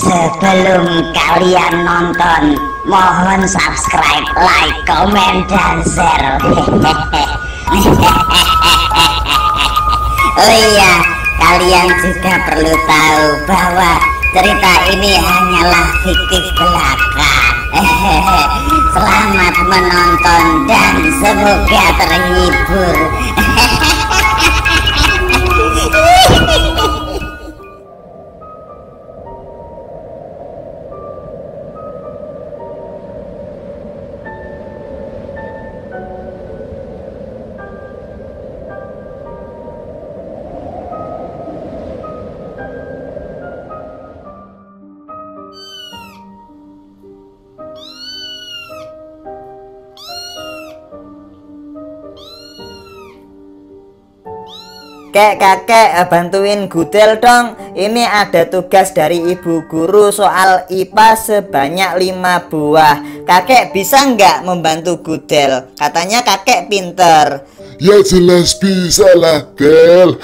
Sebelum kalian nonton, mohon subscribe, like, komen, dan share. Oh iya, kalian juga perlu tahu bahwa cerita ini hanyalah fiktif belaka. Selamat menonton dan semoga terhibur. Kakek, bantuin Gudel dong. Ini ada tugas dari ibu guru soal IPA sebanyak 5 buah. Kakek bisa nggak membantu Gudel? Katanya kakek pinter. Ya jelas bisa lah, Del.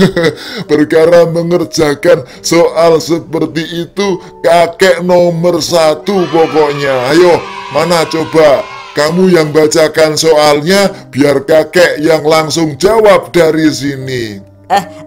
Perkara mengerjakan soal seperti itu kakek nomor 1 pokoknya. Ayo, mana coba kamu yang bacakan soalnya, biar kakek yang langsung jawab dari sini.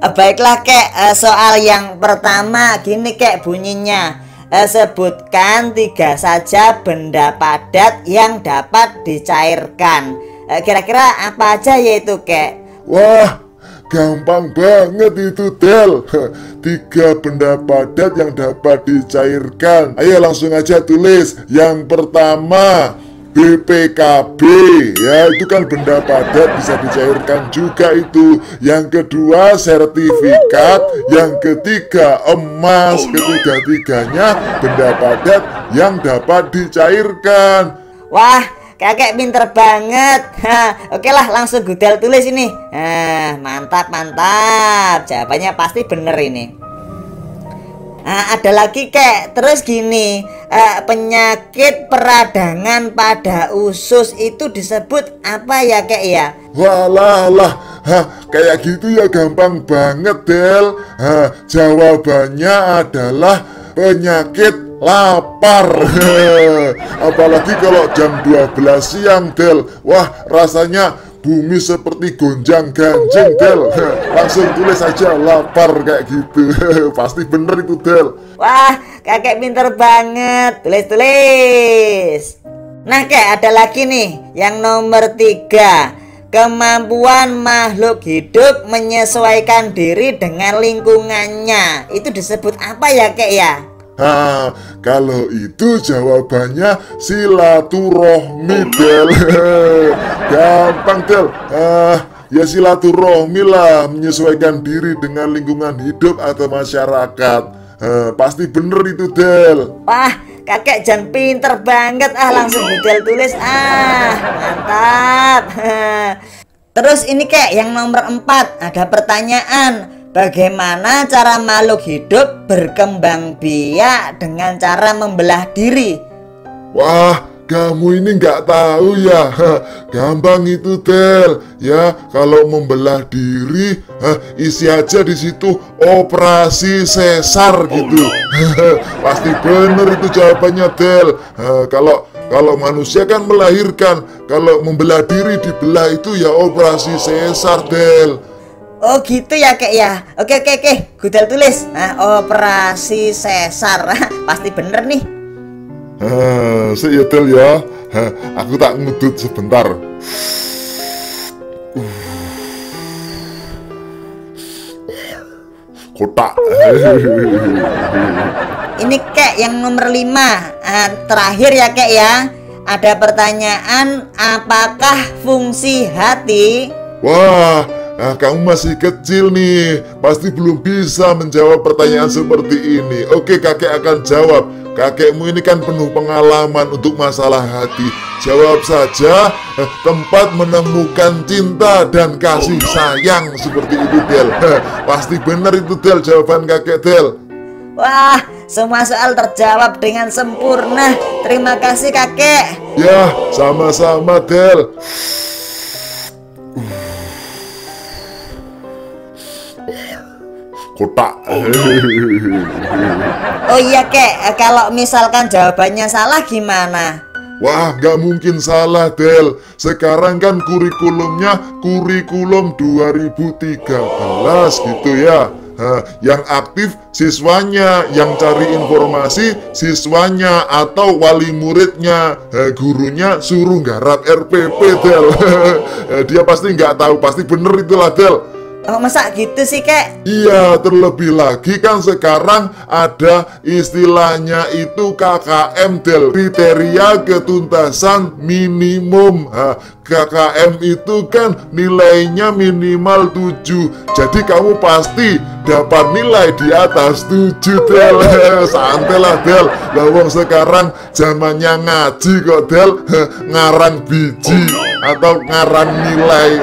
Baiklah kek, soal yang pertama gini kek bunyinya. Sebutkan 3 saja benda padat yang dapat dicairkan. Kira-kira apa aja yaitu kek? Wah, gampang banget itu, Del. 3 benda padat yang dapat dicairkan. Ayo langsung aja tulis. Yang pertama, BPKB, ya itu kan benda padat, bisa dicairkan juga itu. Yang kedua sertifikat, yang ketiga emas. Ketiga-tiganya benda padat yang dapat dicairkan. Wah, kakek pinter banget. Oke lah, langsung Gudel tulis ini. Mantap. Jawabannya pasti bener ini. Ada lagi kek, terus gini, penyakit peradangan pada usus itu disebut apa ya kek ya? Walah, kayak gitu ya gampang banget, Del. Jawabannya adalah penyakit lapar. Apalagi kalau jam 12 siang, Del. Wah, rasanya bumi seperti gonjang-ganjing, Del. Langsung tulis aja lapar kayak gitu. Pasti bener itu, Del. Wah, kakek pinter banget. Tulis. Nah kek, ada lagi nih yang nomor 3. Kemampuan makhluk hidup menyesuaikan diri dengan lingkungannya. Itu disebut apa ya kek ya? Kalau itu jawabannya silaturahmi, Del. Gampang, Del. Ya silaturahmi lah, menyesuaikan diri dengan lingkungan hidup atau masyarakat. Pasti bener itu, Del. Wah, kakek Jan pinter banget. Langsung Gudel tulis. Mantap. Terus ini kek yang nomor 4. Ada pertanyaan. Bagaimana cara makhluk hidup berkembang biak dengan cara membelah diri? Wah, kamu ini nggak tahu ya. Gampang itu, Del. Ya, kalau membelah diri, isi aja di situ operasi sesar gitu. Pasti bener itu jawabannya, Del. Kalau manusia kan melahirkan, kalau membelah diri dibelah itu ya operasi sesar, Del. Oh gitu ya kek ya. Oke. Gudel tulis. Operasi sesar. Pasti bener nih. Ya, Del ya. Aku tak ngudut sebentar. Kotak. Ini kek yang nomor 5. Terakhir ya kek ya. Ada pertanyaan, apakah fungsi hati? Wah, kamu masih kecil nih, pasti belum bisa menjawab pertanyaan seperti ini. Oke, kakek akan jawab. Kakekmu ini kan penuh pengalaman untuk masalah hati. Jawab saja, tempat menemukan cinta dan kasih sayang, seperti itu, Del. Pasti benar itu, Del, jawaban kakek, Del. Wah, semua soal terjawab dengan sempurna. Terima kasih kakek. Ya, sama-sama, Del. kotak. Oh iya kek, kalau misalkan jawabannya salah gimana? Wah, nggak mungkin salah, Del. Sekarang kan kurikulumnya kurikulum 2013 gitu ya. Yang aktif siswanya, yang cari informasi siswanya atau wali muridnya. Gurunya suruh nggarap RPP, Del. Dia pasti nggak tahu, pasti bener itulah, Del. Oh masa gitu sih kek? Iya, terlebih lagi kan sekarang ada istilahnya itu KKM, Del, kriteria ketuntasan minimum. KKM itu kan nilainya minimal 7. Jadi kamu pasti dapat nilai di atas 7, Del. Santai lah, Del. Lawang sekarang zamannya ngaji kok, Del. Ngarang biji atau ngarang nilai.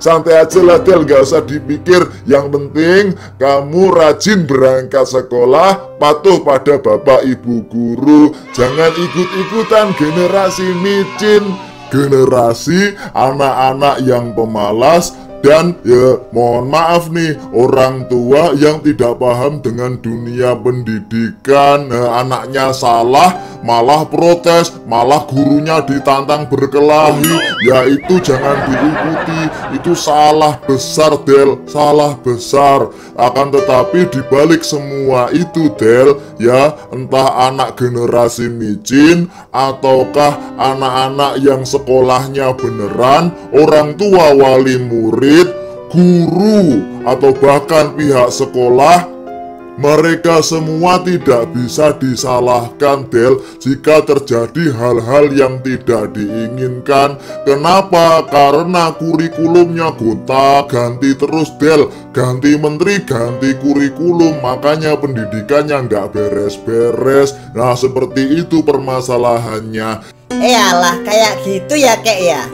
Santai aja lah, Del, gak usah dipikir. Yang penting kamu rajin berangkat sekolah, patuh pada bapak ibu guru, jangan ikut-ikutan generasi micin, generasi anak-anak yang pemalas. Dan ya mohon maaf nih, orang tua yang tidak paham dengan dunia pendidikan. Anaknya salah malah protes, malah gurunya ditantang berkelahi. Ya itu jangan diikuti, itu salah besar, Del, salah besar. Akan tetapi dibalik semua itu, Del, ya entah anak generasi micin ataukah anak-anak yang sekolahnya beneran, orang tua, wali murid, guru, atau bahkan pihak sekolah, mereka semua tidak bisa disalahkan, Del, jika terjadi hal-hal yang tidak diinginkan. Kenapa? Karena kurikulumnya gonta-ganti terus, Del. Ganti menteri, ganti kurikulum, makanya pendidikannya nggak beres-beres. Nah, seperti itu permasalahannya. Alah, kayak gitu ya kek ya?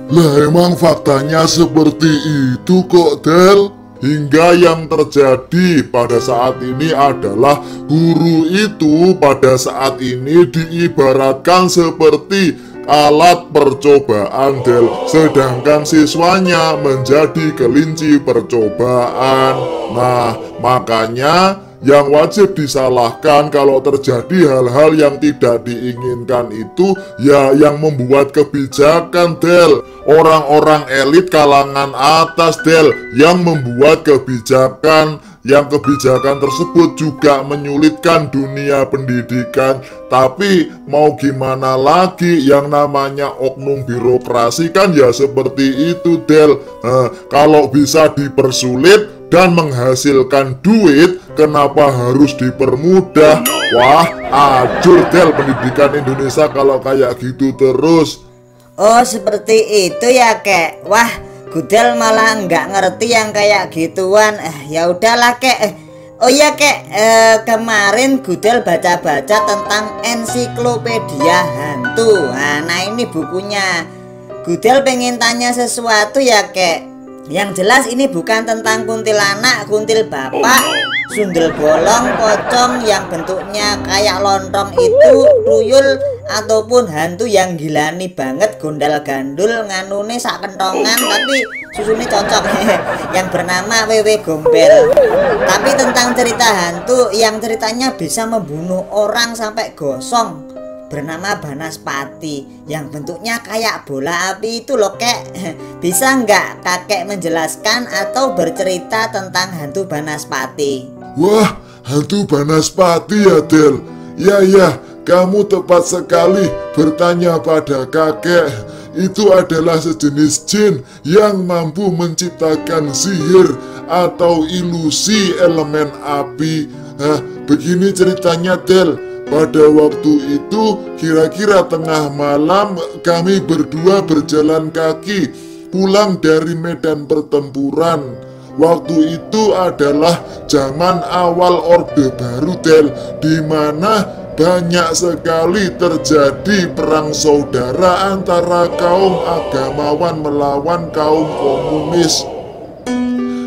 Lah emang faktanya seperti itu kok, Del. Hingga yang terjadi pada saat ini adalah guru itu pada saat ini diibaratkan seperti alat percobaan, Del. Sedangkan siswanya menjadi kelinci percobaan. Nah, makanya yang wajib disalahkan kalau terjadi hal-hal yang tidak diinginkan itu ya yang membuat kebijakan, Del. Orang-orang elit kalangan atas, Del, yang membuat kebijakan. Yang kebijakan tersebut juga menyulitkan dunia pendidikan. Tapi mau gimana lagi, yang namanya oknum birokrasi kan ya seperti itu, Del. Kalau bisa dipersulit dan menghasilkan duit, kenapa harus dipermudah? Wah, ajur, Del, pendidikan Indonesia kalau kayak gitu terus. Oh seperti itu ya kek. Wah, Gudel malah nggak ngerti yang kayak gituan. Ya udahlah kek. Oh iya kek, kemarin Gudel baca-baca tentang ensiklopedia hantu. Nah ini bukunya. Gudel pengen tanya sesuatu ya kek. Yang jelas ini bukan tentang kuntilanak, kuntil bapak, sundel bolong, pocong yang bentuknya kayak lontong itu, tuyul, ataupun hantu yang gilani banget, gondal gandul, nganune sak kentongan tapi susunya cocok yang bernama Wewe Gombel. Tapi tentang cerita hantu yang ceritanya bisa membunuh orang sampai gosong, bernama Banaspati, yang bentuknya kayak bola api itu loh kek. Bisa nggak kakek menjelaskan atau bercerita tentang hantu Banaspati? Wah, hantu Banaspati ya, Del. Ya, kamu tepat sekali bertanya pada kakek. Itu adalah sejenis jin yang mampu menciptakan sihir atau ilusi elemen api. Begini ceritanya, Del. Pada waktu itu kira-kira tengah malam kami berdua berjalan kaki pulang dari medan pertempuran. Waktu itu adalah zaman awal Orde Baru, Del, di mana banyak sekali terjadi perang saudara antara kaum agamawan melawan kaum komunis.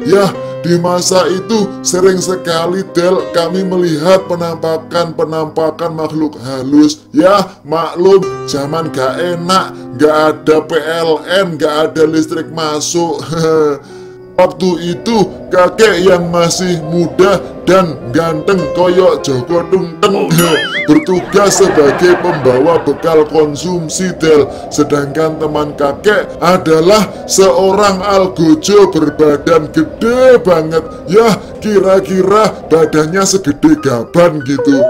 Ya, di masa itu sering sekali, Del, kami melihat penampakan makhluk halus. Ya, maklum, zaman gak enak, gak ada PLN, gak ada listrik masuk. Waktu itu kakek yang masih muda dan ganteng koyok Joko Tungteng bertugas sebagai pembawa bekal konsumsi Del. Sedangkan teman kakek adalah seorang algojo berbadan gede banget. Ya kira-kira badannya segede gaban gitu.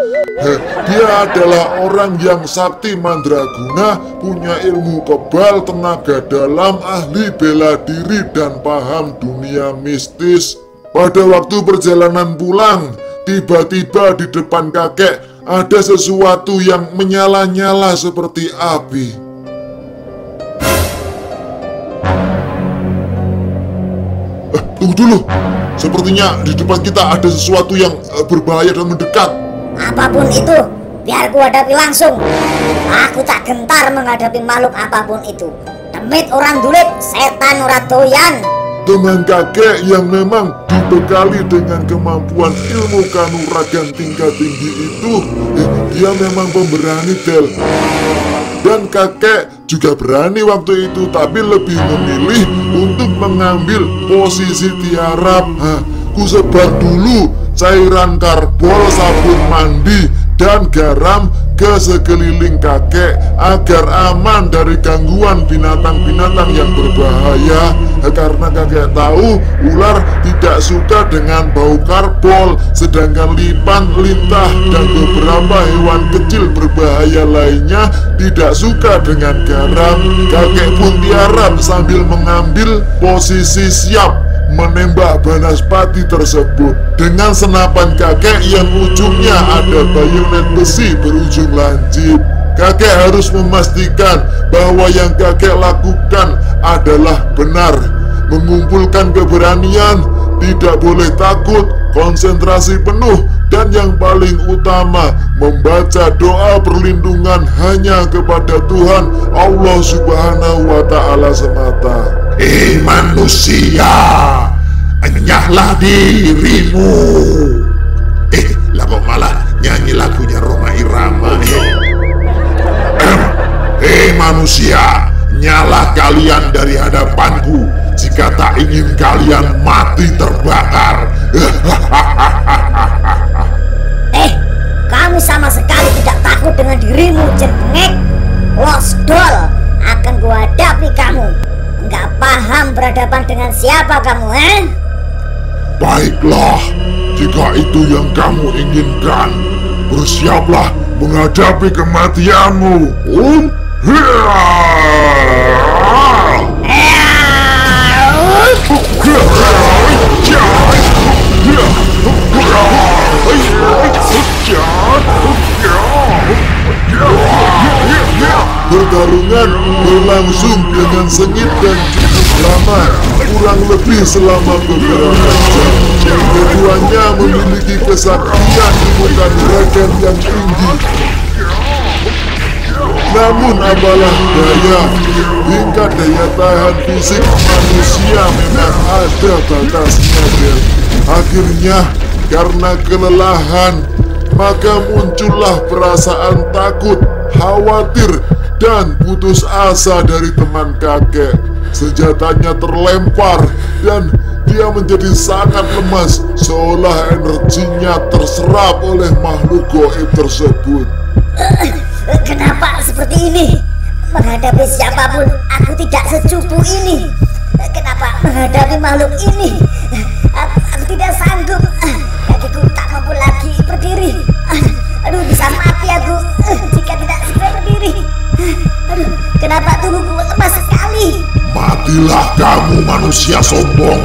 Dia adalah orang yang sakti mandraguna, punya ilmu kebal, tenaga dalam, ahli bela diri, dan paham dunia mistis. Pada waktu perjalanan pulang, tiba-tiba di depan kakek ada sesuatu yang menyala-nyala seperti api. Tunggu dulu, sepertinya di depan kita ada sesuatu yang berbahaya dan mendekat. Apapun itu, biar ku hadapi langsung. Aku tak gentar menghadapi makhluk apapun itu. Demit orang dulit, setan ora doyan. Teman kakek yang memang dibekali dengan kemampuan ilmu kanuragan tingkat tinggi itu, dia memang pemberani, Del. Dan kakek juga berani waktu itu, tapi lebih memilih untuk mengambil posisi tiarap. Ku sebar dulu cairan karbol, sabun mandi, dan garam ke sekeliling kakek agar aman dari gangguan binatang-binatang yang berbahaya. Karena kakek tahu ular tidak suka dengan bau karbol, sedangkan lipan, lintah, dan beberapa hewan kecil berbahaya lainnya tidak suka dengan garam. Kakek pun tiarap sambil mengambil posisi siap menembak banaspati tersebut dengan senapan kakek yang ujungnya ada bayonet besi berujung lancip. Kakek harus memastikan bahwa yang kakek lakukan adalah benar. Mengumpulkan keberanian, tidak boleh takut, konsentrasi penuh, dan yang paling utama, membaca doa perlindungan hanya kepada Tuhan Allah Subhanahu wa Ta'ala semata. Manusia, enyahlah dirimu. Lah kok malah nyanyi lagunya Roma Irama. Manusia, nyalah kalian dari hadapanku jika tak ingin kalian mati terbakar. Kamu sama sekali tidak takut dengan dirimu, jengek. Losdol, akan kuhadapi kamu. Enggak paham berhadapan dengan siapa kamu, Baiklah, jika itu yang kamu inginkan, bersiaplah menghadapi kematianmu. Pertarungan berlangsung dengan sengit dan cukup lama, kurang lebih selama beberapa jam. Keduanya memiliki kesaktian ilmu kanuragan yang tinggi. Namun apalah daya, tingkat daya tahan fisik manusia memang ada batasnya, Del. Akhirnya, karena kelelahan, maka muncullah perasaan takut, khawatir, dan putus asa dari teman kakek. Senjatanya terlempar dan dia menjadi sangat lemas, seolah energinya terserap oleh makhluk gaib tersebut. Kenapa seperti ini? Menghadapi siapapun, aku tidak secupu ini. Kenapa menghadapi makhluk ini? Aku tidak sanggup. Kakiku tak mampu lagi berdiri. Aduh, bisa mati aku jika tidak segera berdiri. Aduh, kenapa tubuhku lemas sekali? Matilah kamu, manusia sombong.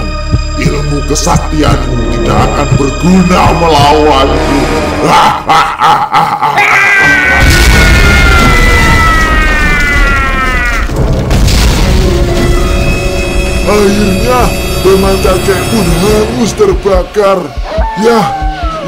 Ilmu kesaktianmu tidak akan berguna melawanku. Akhirnya teman kakek pun hangus terbakar. Ya,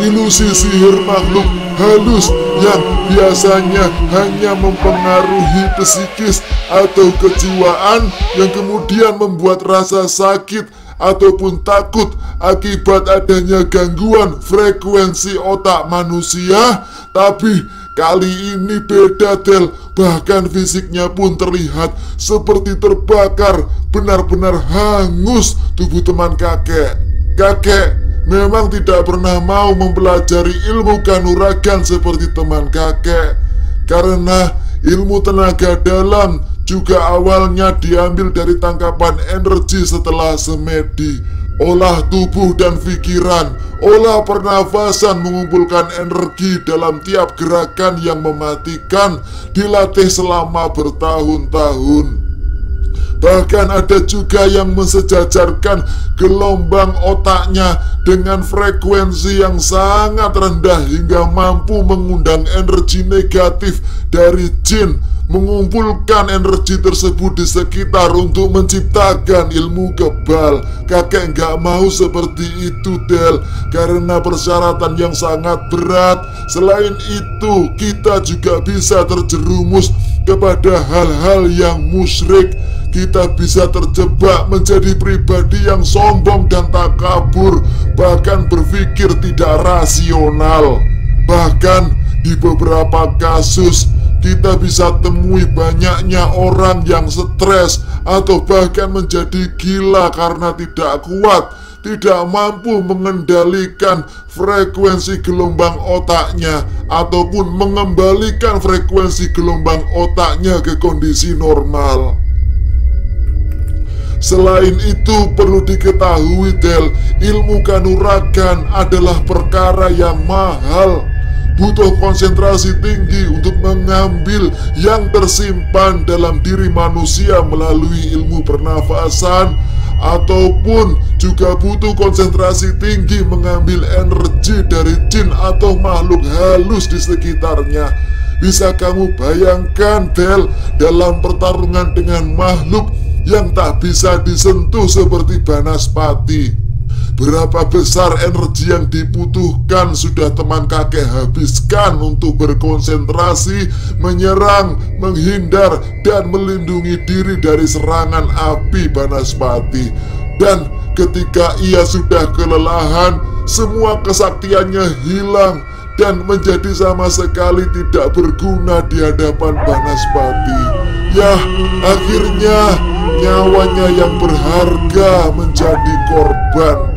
ilusi sihir makhluk halus yang biasanya hanya mempengaruhi psikis atau kejiwaan yang kemudian membuat rasa sakit ataupun takut akibat adanya gangguan frekuensi otak manusia, tapi Kali ini beda, Del. Bahkan fisiknya pun terlihat seperti terbakar. Benar-benar hangus tubuh teman kakek. Kakek memang tidak pernah mau mempelajari ilmu kanuragan seperti teman kakek, karena ilmu tenaga dalam juga awalnya diambil dari tangkapan energi setelah semedi. Olah tubuh dan pikiran, olah pernafasan mengumpulkan energi dalam tiap gerakan yang mematikan, dilatih selama bertahun-tahun. Bahkan ada juga yang mensejajarkan gelombang otaknya dengan frekuensi yang sangat rendah hingga mampu mengundang energi negatif dari jin, mengumpulkan energi tersebut di sekitar untuk menciptakan ilmu kebal. Kakek nggak mau seperti itu, Del, karena persyaratan yang sangat berat. Selain itu, kita juga bisa terjerumus kepada hal-hal yang musyrik. Kita bisa terjebak menjadi pribadi yang sombong dan takabur, bahkan berpikir tidak rasional. Bahkan di beberapa kasus, kita bisa temui banyaknya orang yang stres atau bahkan menjadi gila karena tidak kuat, tidak mampu mengendalikan frekuensi gelombang otaknya ataupun mengembalikan frekuensi gelombang otaknya ke kondisi normal. Selain itu, perlu diketahui, Del, ilmu kanuragan adalah perkara yang mahal. Butuh konsentrasi tinggi untuk mengambil yang tersimpan dalam diri manusia melalui ilmu pernafasan, ataupun juga butuh konsentrasi tinggi mengambil energi dari jin atau makhluk halus di sekitarnya. Bisa kamu bayangkan, Del, dalam pertarungan dengan makhluk yang tak bisa disentuh seperti Banaspati, berapa besar energi yang dibutuhkan sudah teman kakek habiskan untuk berkonsentrasi, menyerang, menghindar, dan melindungi diri dari serangan api Banaspati. Dan ketika ia sudah kelelahan, semua kesaktiannya hilang dan menjadi sama sekali tidak berguna di hadapan Banaspati. Ya, akhirnya nyawanya yang berharga menjadi korban.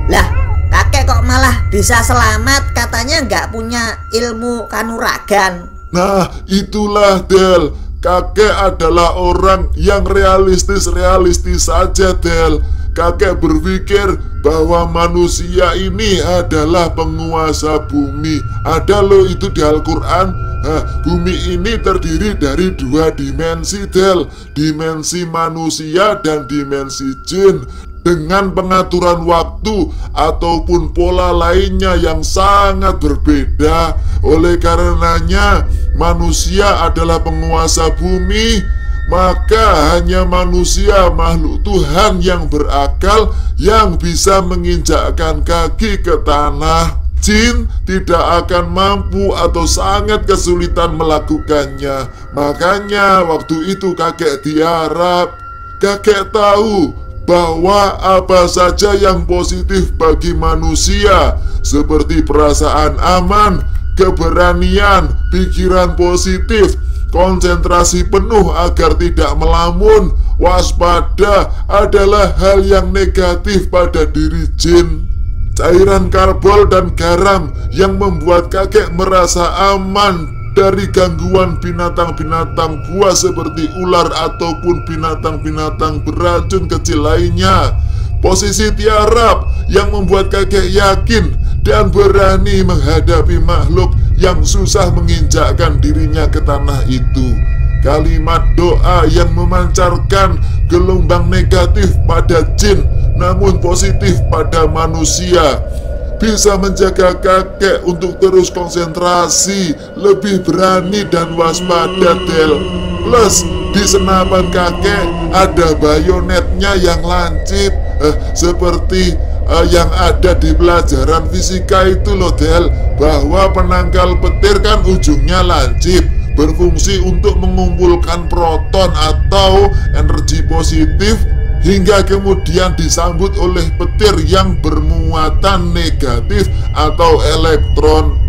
Lah, kakek kok malah bisa selamat, katanya nggak punya ilmu kanuragan. Nah, itulah, Del. Kakek adalah orang yang realistis saja, Del. Kakek berpikir bahwa manusia ini adalah penguasa bumi. Ada loh itu di Al-Quran. Bumi ini terdiri dari 2 dimensi, Del. Dimensi manusia dan dimensi jin, dengan pengaturan waktu ataupun pola lainnya yang sangat berbeda. Oleh karenanya manusia adalah penguasa bumi, maka hanya manusia, makhluk Tuhan yang berakal, yang bisa menginjakkan kaki ke tanah. Jin tidak akan mampu atau sangat kesulitan melakukannya. Makanya waktu itu kakek diharap. Kakek tahu bahwa apa saja yang positif bagi manusia, seperti perasaan aman, keberanian, pikiran positif, konsentrasi penuh agar tidak melamun, waspada, adalah hal yang negatif pada diri jin. Cairan karbol dan garam yang membuat kakek merasa aman dari gangguan binatang-binatang buas seperti ular ataupun binatang-binatang beracun kecil lainnya. Posisi tiarap yang membuat kakek yakin dan berani menghadapi makhluk yang susah menginjakkan dirinya ke tanah itu. Kalimat doa yang memancarkan gelombang negatif pada jin namun positif pada manusia bisa menjaga kakek untuk terus konsentrasi, lebih berani dan waspada, Del. Plus di senapan kakek ada bayonetnya yang lancip, seperti yang ada di pelajaran fisika itu loh, Del, bahwa penangkal petir kan ujungnya lancip, berfungsi untuk mengumpulkan proton atau energi positif hingga kemudian disambut oleh petir yang bermuatan negatif atau elektron.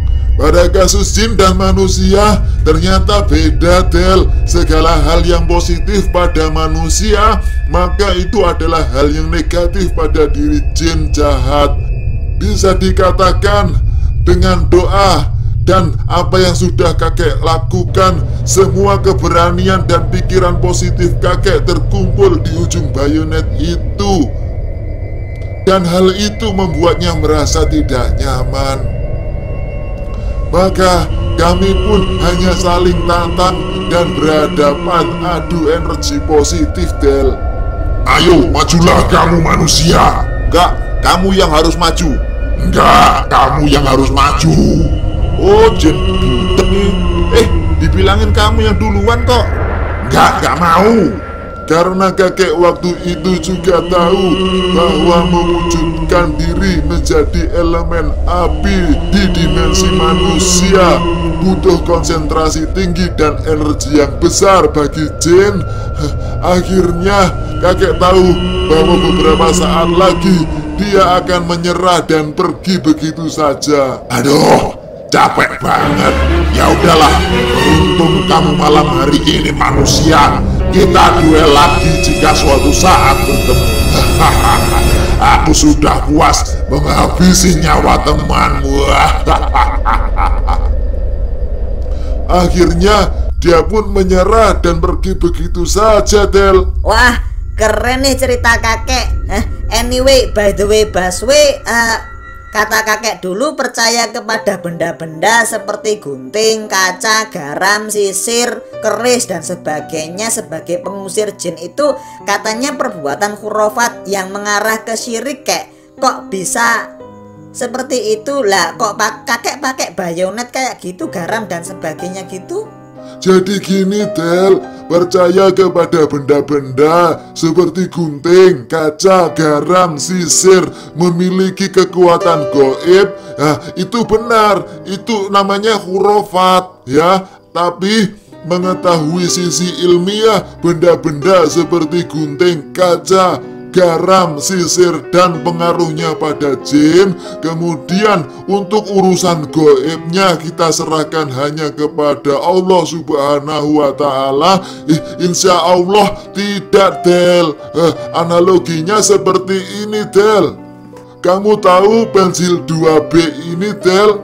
Pada kasus jin dan manusia ternyata beda, Del. Segala hal yang positif pada manusia, maka itu adalah hal yang negatif pada diri jin jahat. Bisa dikatakan dengan doa dan apa yang sudah kakek lakukan, semua keberanian dan pikiran positif kakek terkumpul di ujung bayonet itu. Dan hal itu membuatnya merasa tidak nyaman. Maka kami pun hanya saling tantang dan berhadapan adu energi positif, Del. Ayo, majulah kamu manusia. Enggak, kamu yang harus maju. Enggak, kamu yang harus maju. Oh, jin butek nih. Dibilangin kamu yang duluan kok. Enggak mau. Karena kakek waktu itu juga tahu bahwa mewujudkan diri menjadi elemen api di dimensi manusia butuh konsentrasi tinggi dan energi yang besar bagi jin. Akhirnya kakek tahu bahwa beberapa saat lagi dia akan menyerah dan pergi begitu saja. Aduh, capek banget. Ya udahlah, beruntung kamu malam hari ini manusia. Kita duel lagi jika suatu saat bertemu. Aku sudah puas menghabisi nyawa temanmu. Akhirnya dia pun menyerah dan pergi begitu saja, Del. Wah, keren nih cerita kakek. Anyway, by the way, Baswe, kata kakek dulu percaya kepada benda-benda seperti gunting, kaca, garam, sisir, keris, dan sebagainya sebagai pengusir jin itu katanya perbuatan khurafat yang mengarah ke syirik. Kok bisa seperti itu lah? Kok kakek pakai bayonet kayak gitu, garam dan sebagainya gitu? Jadi gini, Del, percaya kepada benda-benda seperti gunting, kaca, garam, sisir memiliki kekuatan gaib. Nah, itu benar, itu namanya khurafat, ya. Tapi mengetahui sisi ilmiah benda-benda seperti gunting, kaca, garam, sisir, dan pengaruhnya pada jin. Kemudian untuk urusan goibnya kita serahkan hanya kepada Allah Subhanahu wa Ta'ala. Insya Allah tidak, Del. Analoginya seperti ini, Del. Kamu tahu pensil 2B ini, Del?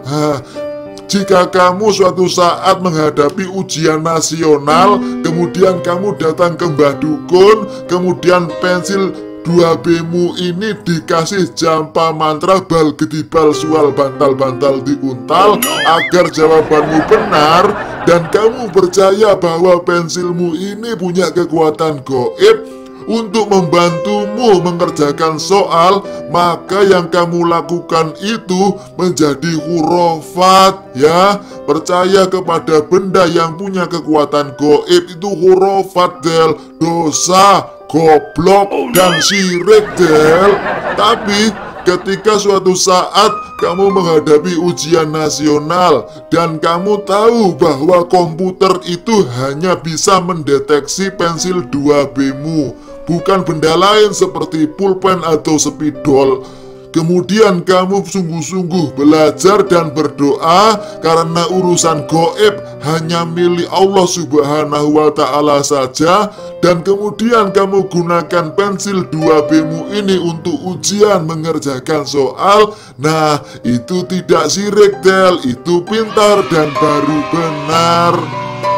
Jika kamu suatu saat menghadapi ujian nasional, kemudian kamu datang ke Mbah Dukun, kemudian pensil 2B-mu ini dikasih jampa mantra bal gedibal sual bantal-bantal diuntal agar jawabanmu benar, dan kamu percaya bahwa pensilmu ini punya kekuatan gaib untuk membantumu mengerjakan soal, maka yang kamu lakukan itu menjadi khurafat, ya. Percaya kepada benda yang punya kekuatan gaib itu khurafat, Del. Dosa, goblok, dan syirik, Del. Tapi ketika suatu saat kamu menghadapi ujian nasional dan kamu tahu bahwa komputer itu hanya bisa mendeteksi pensil 2B-mu, bukan benda lain seperti pulpen atau spidol. Kemudian kamu sungguh-sungguh belajar dan berdoa karena urusan gaib hanya milik Allah Subhanahu wa Ta'ala saja, dan kemudian kamu gunakan pensil 2B-mu ini untuk ujian mengerjakan soal. Nah, itu tidak syirik, Del. Itu pintar dan baru benar.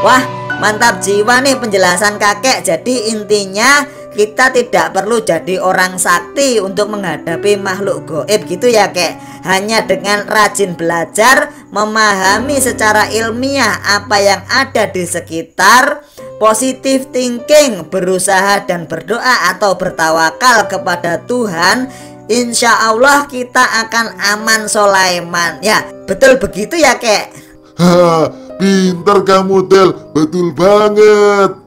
Wah, mantap jiwa nih penjelasan kakek. Jadi intinya kita tidak perlu jadi orang sakti untuk menghadapi makhluk gaib gitu ya, kek. Hanya dengan rajin belajar, memahami secara ilmiah apa yang ada di sekitar, positive thinking, berusaha dan berdoa atau bertawakal kepada Tuhan, insya Allah kita akan aman Sulaiman. Ya, betul begitu ya, kek? Pinter kamu, Del. Betul banget.